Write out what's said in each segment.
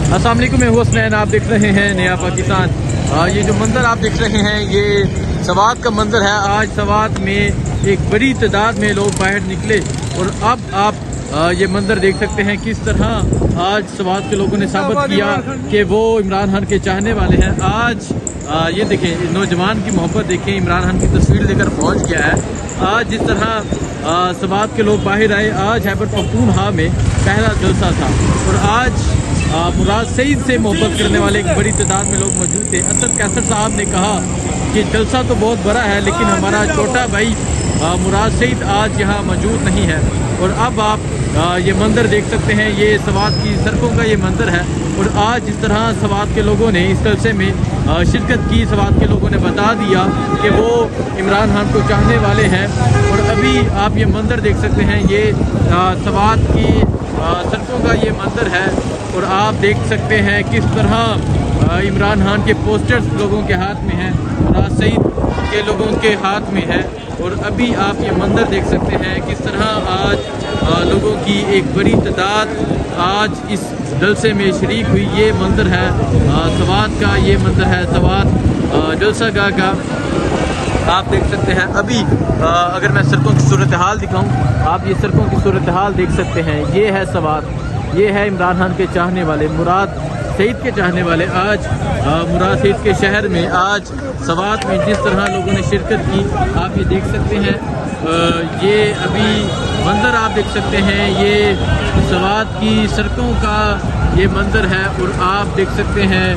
अस्सलाम वालेकुम, मैं हूं हसनैन। आप देख रहे हैं नया पाकिस्तान। ये जो मंजर आप देख रहे हैं ये सवात का मंजर है। आज सवात में एक बड़ी तादाद में लोग बाहर निकले और अब आप ये मंजर देख सकते हैं किस तरह आज सवात के लोगों ने साबित किया कि वो इमरान खान के चाहने वाले हैं। आज ये देखें, नौजवान की मोहब्बत देखें, इमरान खान की तस्वीर लेकर पहुंच गया है। आज जिस तरह सवात के लोग बाहर आए, आज खैबर पख्तूनख्वा में पहला जलसा था और आज मुराद सईद से मोहब्बत करने वाले एक बड़ी तादाद में लोग मौजूद थे। असद कैसर साहब ने कहा कि जलसा तो बहुत बड़ा है लेकिन हमारा छोटा भाई मुराद सईद आज यहाँ मौजूद नहीं है। और अब आप ये मंजर देख सकते हैं, ये सवात की सड़कों का ये मंजर है। और आज जिस तरह सवात के लोगों ने इस जलसे में शिरकत की, सवात के लोगों ने बता दिया कि वो इमरान खान को चाहने वाले हैं। और अभी आप ये मंजर देख सकते हैं, ये सवात की सड़कों का ये मंजर है। और आप देख सकते हैं किस तरह इमरान खान के पोस्टर्स लोगों के हाथ में हैं, मुराद सईद के लोगों के हाथ में है। और अभी आप ये मंजर देख सकते हैं किस तरह आज लोगों की एक बड़ी तादाद आज इस जलसे में शरीक हुई। ये मंजर है सवात का, ये मंजर है सवात जलसा गाह का। आप देख सकते हैं अभी अगर मैं सड़कों की सूरत हाल दिखाऊं, आप ये सड़कों की सूरत हाल देख सकते हैं। ये है सवात, ये है इमरान खान के चाहने वाले, मुराद सईद के चाहने वाले। आज मुराद सईद के शहर में आज सवात में जिस तरह लोगों ने शिरकत की, आप ये देख सकते हैं। ये अभी मंजर आप देख सकते हैं, ये सवात की सड़कों का ये मंजर है। और आप देख सकते हैं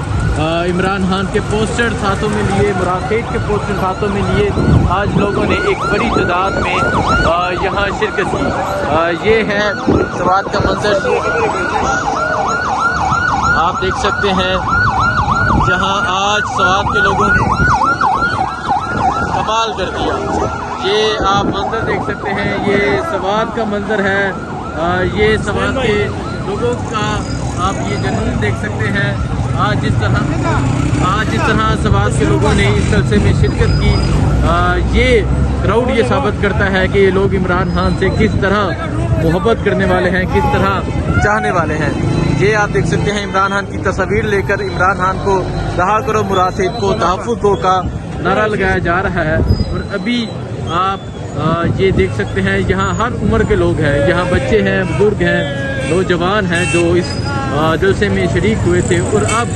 इमरान खान के पोस्टर हाथों में लिए, मुराद सईद के पोस्टर हाथों में लिए आज लोगों ने एक बड़ी तादाद में यहाँ शिरकत की। ये है सवात का मंजर, आप देख सकते हैं, जहाँ आज सवात के लोगों ने कमाल कर दिया। ये आप मंजर देख सकते हैं, ये सवात का मंजर है। ये सवात के लोगों का आप ये जुनून देख सकते हैं। आज जिस तरह सवात के लोगों ने इस जलसे में शिरकत की, ये क्राउड ये साबित करता है कि ये लोग इमरान खान से किस तरह मोहब्बत करने वाले हैं, किस तरह चाहने वाले हैं। ये आप देख सकते हैं, इमरान खान की तस्वीर लेकर इमरान खान को रहा करो, मुराद सईद को तहफ़्फ़ुज़ दो का नारा लगाया जा रहा है। और अभी आप ये देख सकते हैं, यहाँ हर उम्र के लोग हैं, यहाँ बच्चे हैं, बुजुर्ग हैं, नौजवान हैं जो इस जलसे में शरीक हुए थे। और अब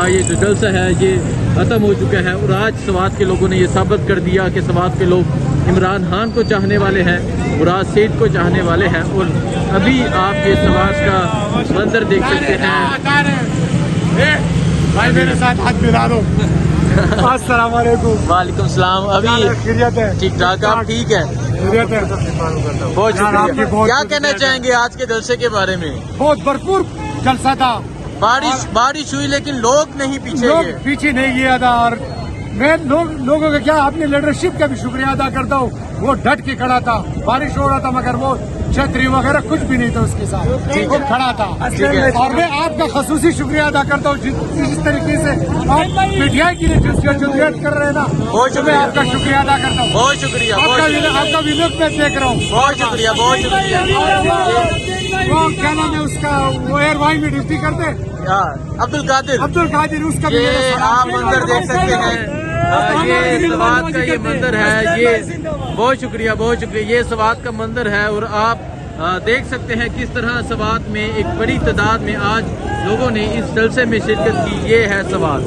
ये जो जलसा है ये ख़त्म हो चुका है। और आज सवात के लोगों ने ये साबित कर दिया कि सवात के लोग इमरान खान को चाहने वाले हैं, मुराद सईद को चाहने वाले हैं। और अभी आप ये सवात का मंजर देख सकते हैं। भाई मेरे साथ हाथ मिला दो। अस्सलाम वालेकुम। वालेकुम सलाम। अभी ठीक ठाक, आप ठीक है? बहुत शुक्रिया। क्या कहना चाहेंगे आज के जलसे के बारे में? बहुत भरपूर जलसा था। बारिश हुई लेकिन लोग नहीं पीछे नहीं गया था। और मैं लोगों का क्या, अपनी लीडरशिप का भी शुक्रिया अदा करता हूँ। वो डट के खड़ा था, बारिश हो रहा था मगर वो छतरी वगैरह कुछ भी नहीं था उसके साथ, वो खड़ा था। और मैं आपका खसूसी शुक्रिया अदा करता हूँ जिस तरीके से आप पीटीआई के लिए जद्दोजहद कर रहे हैं ना, तो मैं आपका शुक्रिया अदा करता हूँ। बहुत शुक्रिया। आपका विनोद मैं देख रहा हूँ। बहुत शुक्रिया, बहुत शुक्रिया। वो क्या नाम है उसका, वो एयर वाई में ड्यूटी करते, अब्दुल कादिर, उसका ये आप मंजर देख सकते हैं। ये सवात का ये मंजर है। ये बहुत शुक्रिया, बहुत शुक्रिया। ये सवात का मंजर है। और आप देख सकते हैं किस तरह सवात में एक बड़ी तादाद में आज लोगों ने इस जलसे में शिरकत की। ये है सवात।